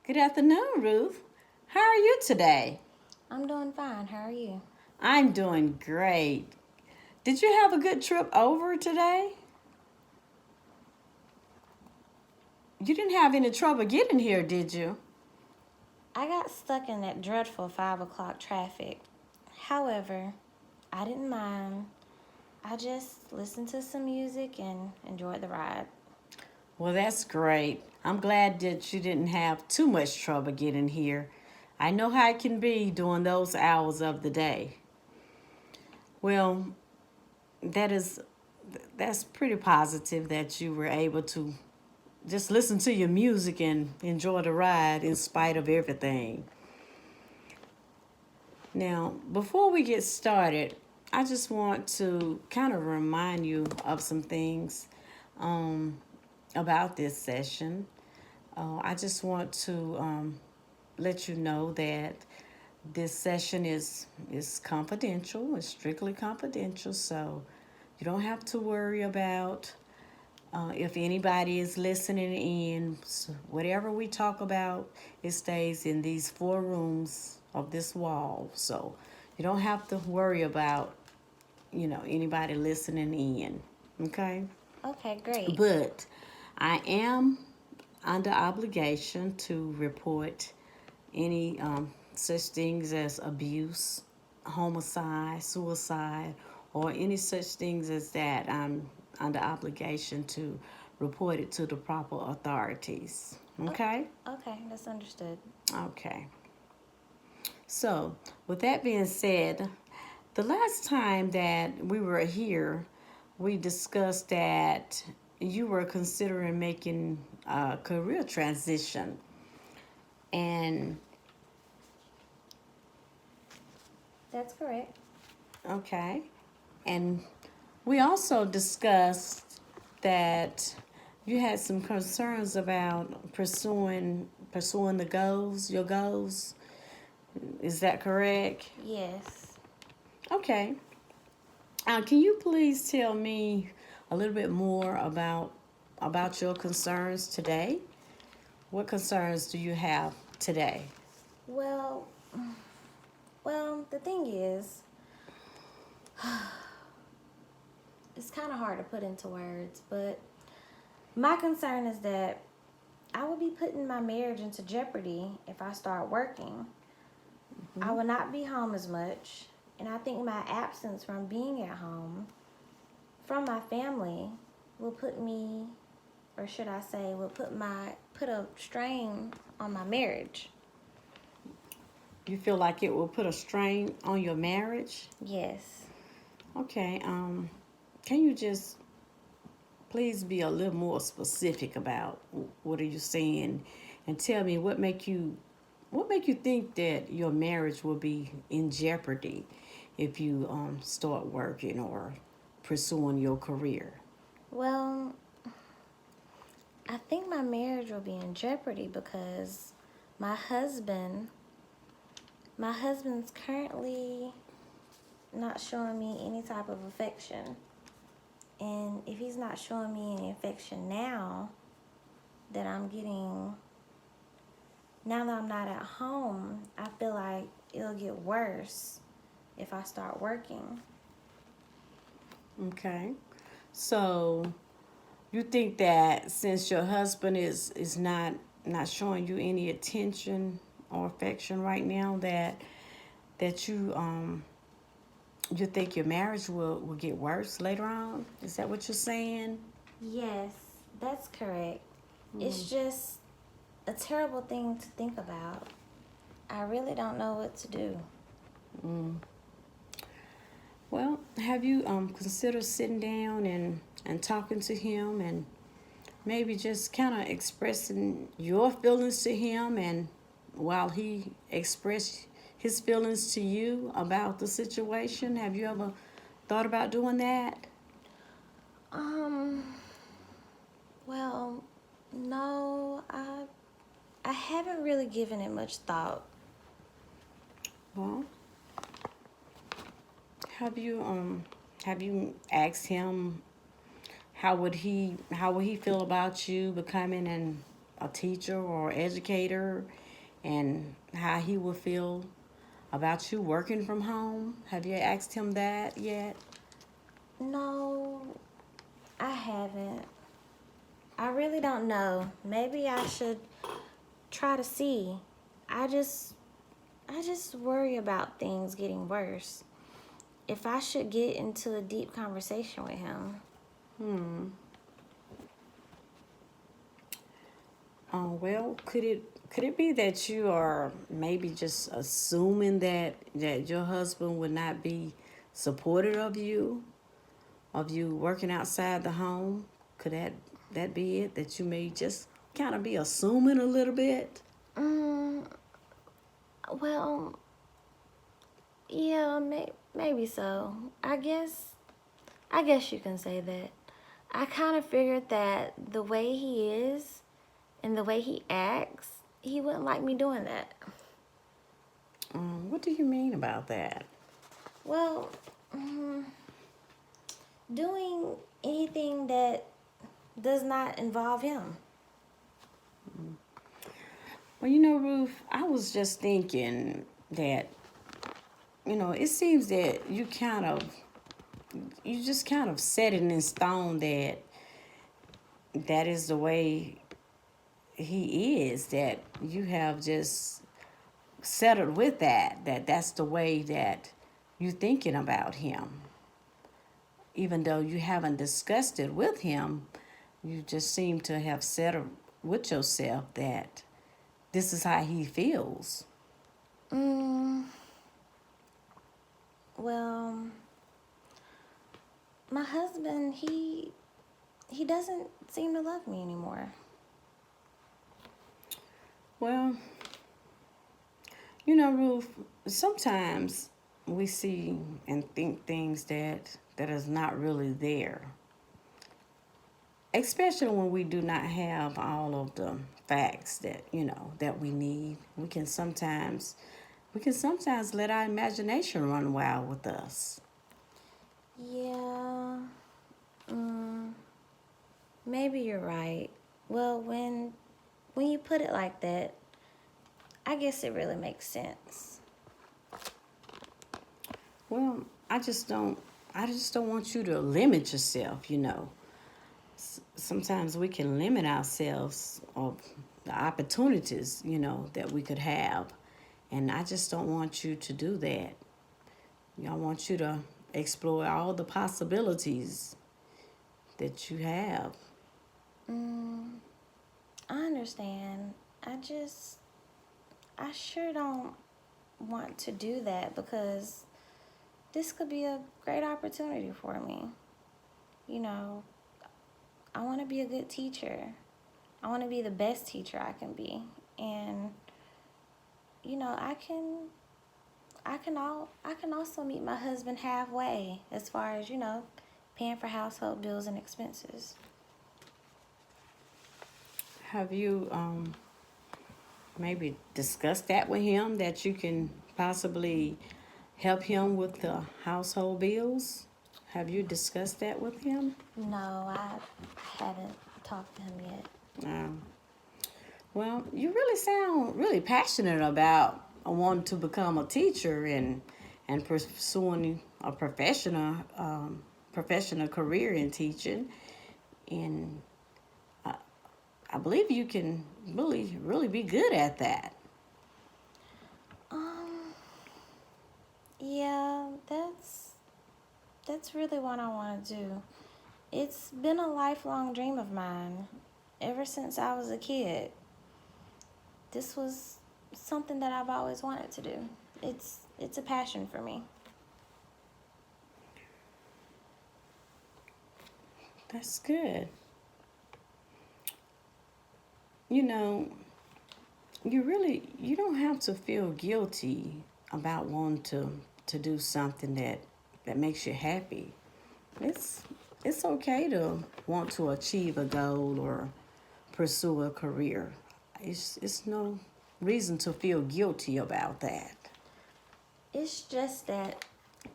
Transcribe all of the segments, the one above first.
Good afternoon, Ruth. How are you today? I'm doing fine. How are you? I'm doing great. Did you have a good trip over today? You didn't have any trouble getting here, did you? I got stuck in that dreadful 5 o'clock traffic. However, I didn't mind. I just listened to some music and enjoyed the ride. Well, that's great. I'm glad that you didn't have too much trouble getting here. I know how it can be during those hours of the day. Well, that is that's pretty positive that you were able to just listen to your music and enjoy the ride in spite of everything. Now, before we get started, I just want to kind of remind you of some things um, about this session. I just want to let you know that this session is confidential. It's strictly confidential, so you don't have to worry about if anybody is listening in. So whatever we talk about, it stays in these four rooms of this wall. So you don't have to worry about anybody listening in. Okay, Okay, great. but I am under obligation to report any such things as abuse, homicide, suicide, or any such things as that. I'm under obligation to report it to the proper authorities. O- Okay? Okay, that's understood. Okay. So, with that being said, the last time that we were here, we discussed that you were considering making a career transition. And, That's correct. okay. And we also discussed that you had some concerns about pursuing your goals. Is that correct? Yes. Okay. Can you please tell me a little bit more about your concerns today? What concerns do you have today? Well, the thing is, it's kind of hard to put into words, but my concern is that I will be putting my marriage into jeopardy if I start working. I Hmm. will not be home as much, and I think my absence from being at home from my family will put me, or should I say, will put a strain on my marriage. You feel like it will put a strain on your marriage? Yes. Okay. Can you just please be a little more specific about what are you saying, and tell me what make you think that your marriage will be in jeopardy if you start working or pursuing your career. Well, I think my marriage will be in jeopardy because my husband, my husband's currently not showing me any type of affection. And if he's not showing me any affection that I'm getting, now that I'm not at home, I feel like it'll get worse if I start working. Okay, so you think that since your husband is not showing you any attention or affection right now, that you think your marriage will get worse later on? Is that what you're saying? Yes, that's correct. Mm. It's just a terrible thing to think about. I really don't know what to do. Mm. Well, have you considered sitting down and talking to him, and maybe just kind of expressing your feelings to him, and while he expressed his feelings to you about the situation? Have you ever thought about doing that? Um, well, no, I haven't really given it much thought. Well, have you asked him how would he feel about you becoming a teacher or educator and how he would feel about you working from home? Have you asked him that yet? No, I haven't. I really don't know. Maybe I should try to see. I just I just worry about things getting worse. If I should get into a deep conversation with him. Hmm. Well, could it be that you are maybe just assuming that your husband would not be supportive of you working outside the home? Could that be it? That you may just kind of be assuming a little bit? Mm, well, yeah, maybe so. I guess you can say that. I kind of figured that the way he is and the way he acts, he wouldn't like me doing that. What do you mean about that? Well, mm, doing anything that does not involve him. Well, Ruth, I was just thinking that, it seems that you just kind of set it in stone that is the way he is, that you have just settled with that's the way that you're thinking about him. Even though you haven't discussed it with him, you just seem to have settled with yourself that this is how he feels. Mm, well, my husband, he doesn't seem to love me anymore. Well, Ruth, sometimes we see and think things that is not really there. Especially when we do not have all of the facts that we need. We can sometimes let our imagination run wild with us. Yeah. Mm, maybe you're right. Well, when you put it like that, I guess it really makes sense. Well, I just don't want you to limit yourself. Sometimes we can limit ourselves of the opportunities that we could have. And I just don't want you to do that. I want you to explore all the possibilities that you have. Mm, I understand. I sure don't want to do that because this could be a great opportunity for me. You know, I want to be a good teacher. I want to be the best teacher I can be. And I can also meet my husband halfway as far as, paying for household bills and expenses. Have you maybe discussed that with him, that you can possibly help him with the household bills? Have you discussed that with him? No, I haven't talked to him yet. Um, well, you really sound really passionate about wanting to become a teacher and pursuing a professional career in teaching. And I believe you can really, really be good at that. Um, yeah, that's really what I want to do. It's been a lifelong dream of mine ever since I was a kid. This was something that I've always wanted to do. It's a passion for me. That's good. You know, you don't have to feel guilty about wanting to do something that makes you happy. It's it's okay to want to achieve a goal or pursue a career. It's no reason to feel guilty about that. It's just that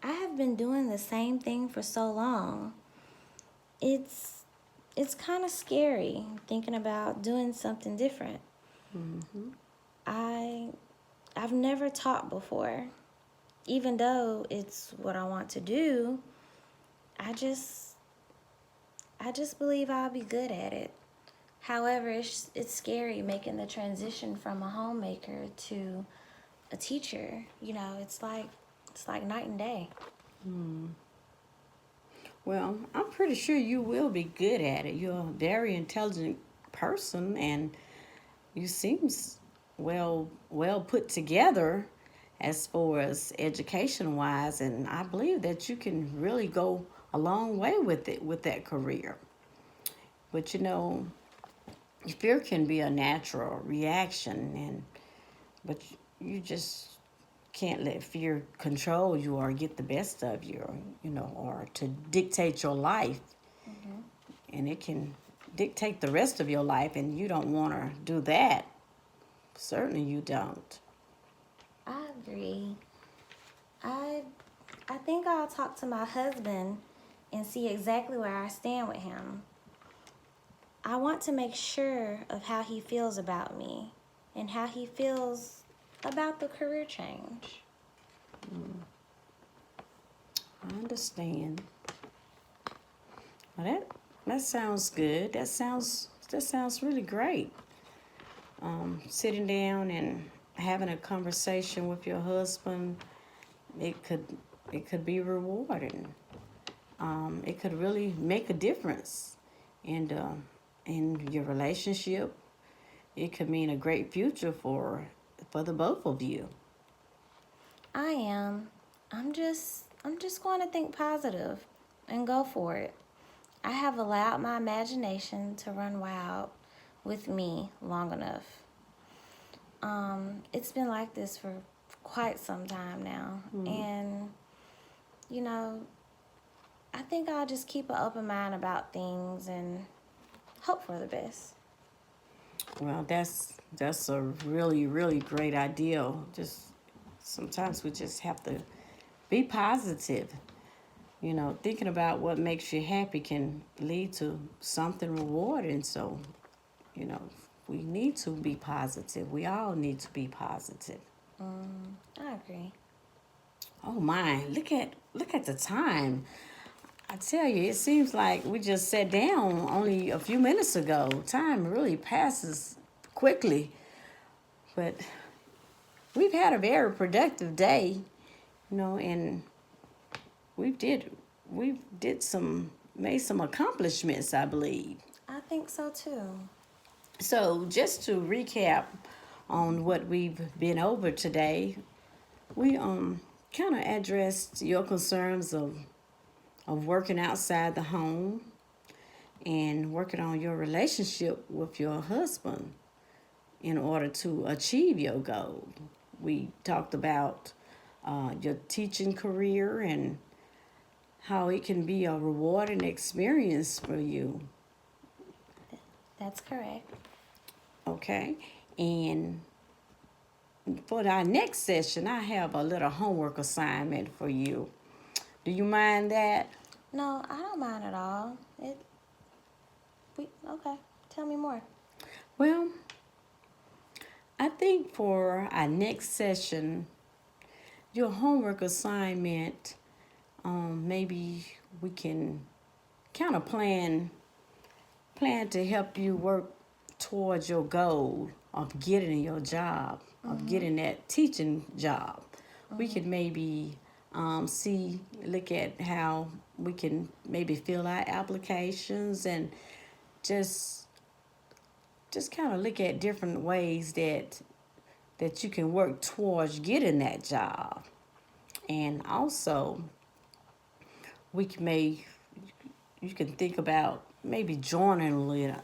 I have been doing the same thing for so long. It's it's kind of scary thinking about doing something different. Mm-hmm. I I've never taught before. Even though it's what I want to do, I just I just believe I'll be good at it. However, it's scary making the transition from a homemaker to a teacher. It's like night and day. Mm. Well, I'm pretty sure you will be good at it. You're a very intelligent person, and you seems well put together as far as education wise, and I believe that you can really go a long way with it with that career. But fear can be a natural reaction, but you just can't let fear control you or get the best of you, or to dictate your life. Hmm. And it can dictate the rest of your life, and you don't want to do that. Certainly you don't. I agree. I I think I'll talk to my husband and see exactly where I stand with him. I want to make sure of how he feels about me and how he feels about the career change. I understand. Well, that sounds good. That sounds really great. Sitting down and having a conversation with your husband, it could it could be rewarding. It could really make a difference, and in your relationship, it could mean a great future for the both of you. I am. I'm just going to think positive and go for it. I have allowed my imagination to run wild with me long enough. It's been like this for quite some time now. Mm. And, you know, I think I'll just keep an open mind about things and hope for the best. Well, that's a really great idea. Just sometimes we just have to be positive. Thinking about what makes you happy can lead to something rewarding. So, we need to be positive. We all need to be positive. I agree. Oh my, look at the time. I tell you, it seems like we just sat down only a few minutes ago. Time really passes quickly, but we've had a very productive day, and we did we did some made some accomplishments, I believe. I think so too. So just to recap on what we've been over today, we kind of addressed your concerns of working outside the home and working on your relationship with your husband in order to achieve your goal. We talked about your teaching career and how it can be a rewarding experience for you. That's correct. Okay? And for our next session, I have a little homework assignment for you. Do you mind that? No, I don't mind at all. Okay. Tell me more. Well, I think for our next session, your homework assignment, maybe we can kind of plan to help you work towards your goal of getting your job, of Mhm. getting that teaching job. We Mhm. could maybe look at how we can maybe fill out applications and just kind of look at different ways that you can work towards getting that job. And also, we can may you can think about maybe journaling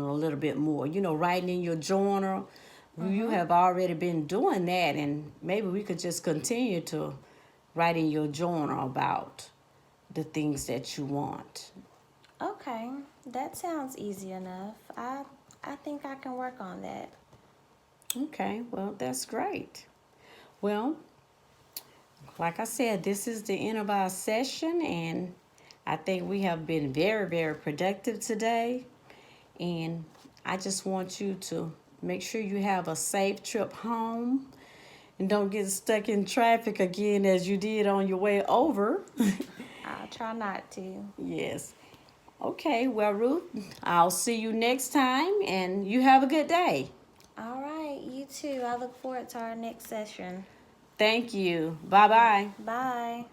a little bit more. Writing in your journal. You Mhm. have already been doing that, and maybe we could just continue to write in your journal about the things that you want. Okay. That sounds easy enough. I think I can work on that. Okay, well, that's great. Well, like I said, this is the end of our session, and I think we have been very, very productive today. And I just want you to make sure you have a safe trip home and don't get stuck in traffic again as you did on your way over. I'll try not to. Yes. Okay, well, Ruth, I'll see you next time and you have a good day. All right, you too. I look forward to our next session. Thank you. Bye bye. Bye.